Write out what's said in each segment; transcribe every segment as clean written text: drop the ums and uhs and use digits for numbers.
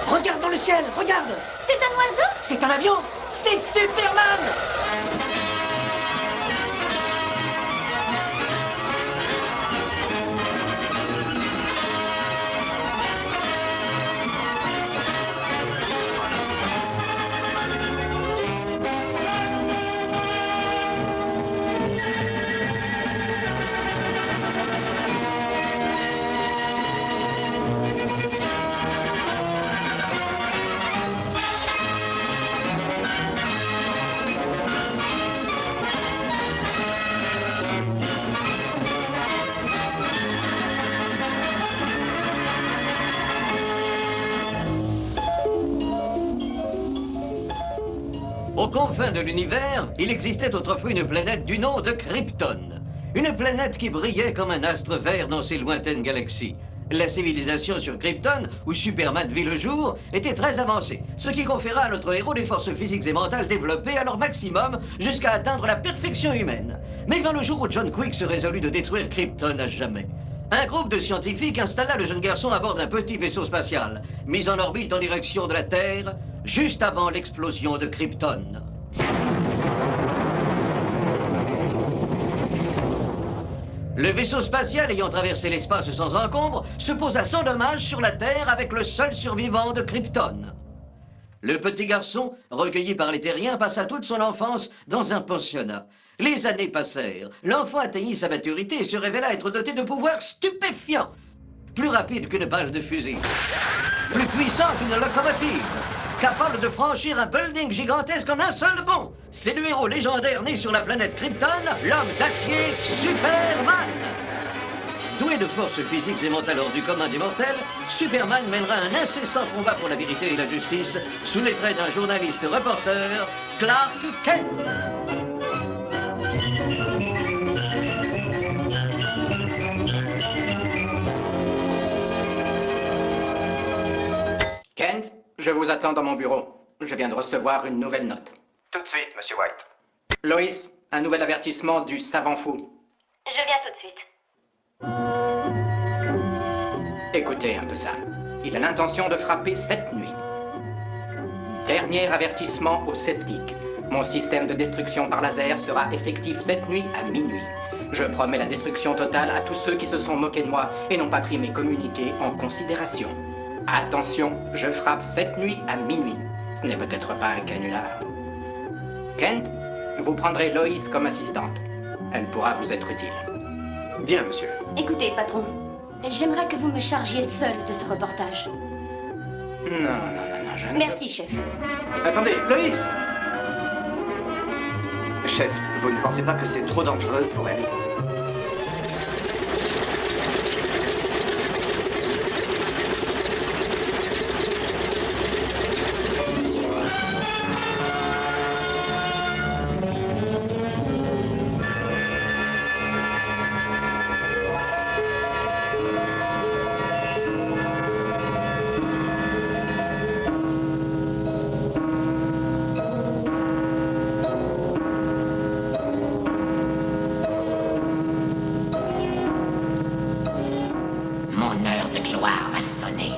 Regarde dans le ciel, regarde! C'est un oiseau? C'est un avion! C'est Superman! Aux confins de l'univers, il existait autrefois une planète du nom de Krypton. Une planète qui brillait comme un astre vert dans ses lointaines galaxies. La civilisation sur Krypton, où Superman vit le jour, était très avancée, ce qui conféra à notre héros des forces physiques et mentales développées à leur maximum jusqu'à atteindre la perfection humaine. Mais vint le jour où John Quick se résolut de détruire Krypton à jamais. Un groupe de scientifiques installa le jeune garçon à bord d'un petit vaisseau spatial, mis en orbite en direction de la Terre, juste avant l'explosion de Krypton. Le vaisseau spatial ayant traversé l'espace sans encombre se posa sans dommage sur la Terre avec le seul survivant de Krypton. Le petit garçon, recueilli par les terriens, passa toute son enfance dans un pensionnat. Les années passèrent. L'enfant atteignit sa maturité et se révéla être doté de pouvoirs stupéfiants. Plus rapide qu'une balle de fusil. Plus puissant qu'une locomotive. Capable de franchir un building gigantesque en un seul bond. C'est le héros légendaire né sur la planète Krypton, l'homme d'acier, Superman. Doué de forces physiques et mentales hors du commun des mortels, Superman mènera un incessant combat pour la vérité et la justice sous les traits d'un journaliste reporter, Clark Kent. Kent, je vous attends dans mon bureau. Je viens de recevoir une nouvelle note. Tout de suite, Monsieur White. Lois, un nouvel avertissement du savant fou. Je viens tout de suite. Écoutez un peu ça. Il a l'intention de frapper cette nuit. Dernier avertissement aux sceptiques. Mon système de destruction par laser sera effectif cette nuit à minuit. Je promets la destruction totale à tous ceux qui se sont moqués de moi et n'ont pas pris mes communiqués en considération. Attention, je frappe cette nuit à minuit. Ce n'est peut-être pas un canular. Kent, vous prendrez Lois comme assistante. Elle pourra vous être utile. Bien, monsieur. Écoutez, patron, j'aimerais que vous me chargiez seul de ce reportage. Non, je ne... Merci, chef. Attendez, Loïs! Chef, vous ne pensez pas que c'est trop dangereux pour elle? Mon heure de gloire va sonner.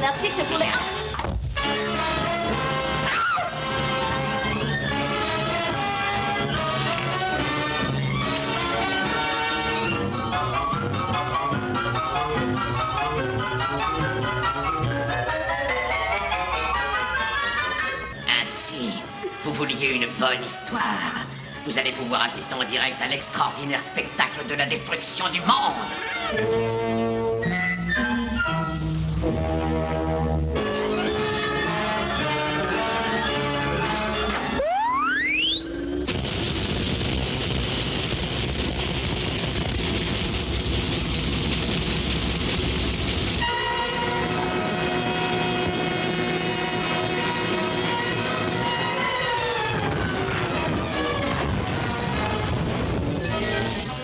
article pour les... Ainsi, vous vouliez une bonne histoire. Vous allez pouvoir assister en direct à l'extraordinaire spectacle de la destruction du monde.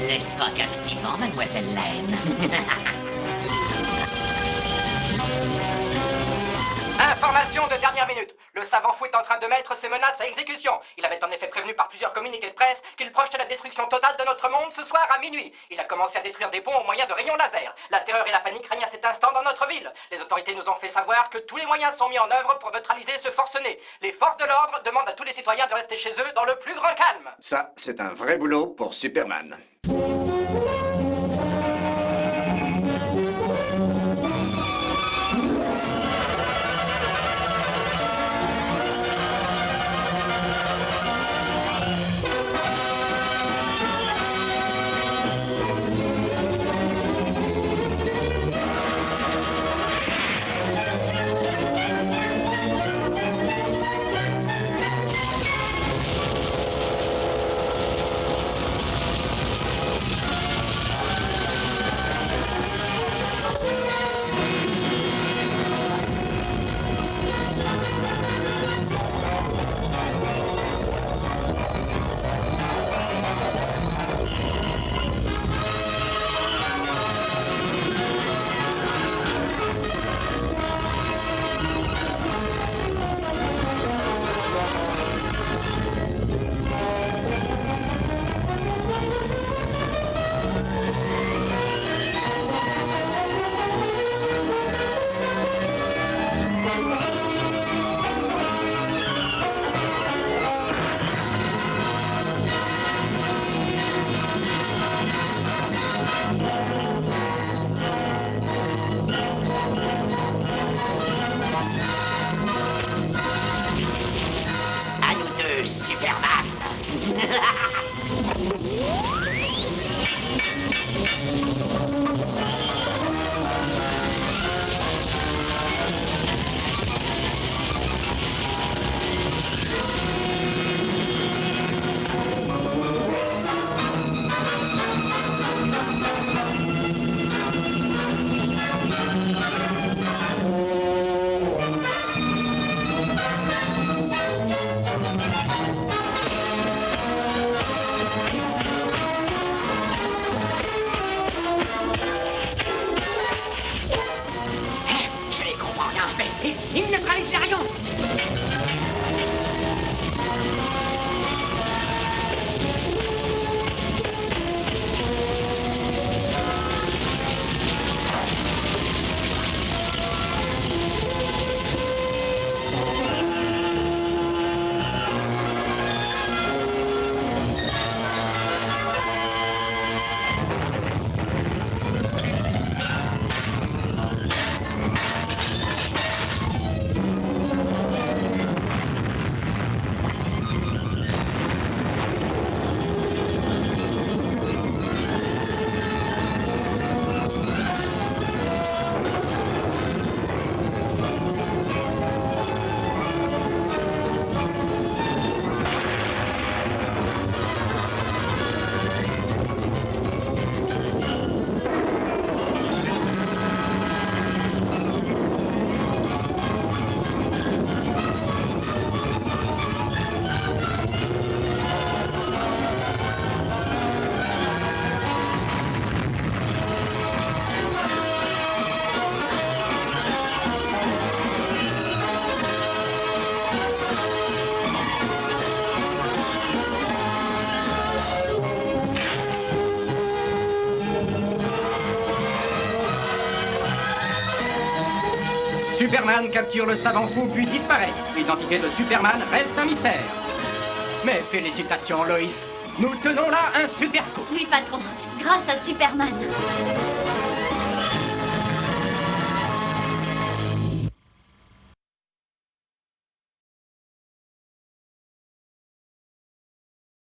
N'est-ce pas captivant, mademoiselle Lane? Information de dernière minute. Le savant fou est en train de mettre ses menaces à exécution. Il avait en effet prévenu par plusieurs communiqués de presse qu'il projetait la destruction totale de notre monde ce soir à minuit. Il a commencé à détruire des ponts au moyen de rayons laser. La terreur et la panique règnent à cet instant dans notre ville. Les autorités nous ont fait savoir que tous les moyens sont mis en œuvre pour neutraliser ce forcené. Les forces de l'ordre demandent à tous les citoyens de rester chez eux dans le plus grand calme. Ça, c'est un vrai boulot pour Superman. À nous deux, Superman. Superman capture le savant fou puis disparaît. L'identité de Superman reste un mystère. Mais félicitations, Loïs. Nous tenons là un super scoop. Oui, patron. Grâce à Superman.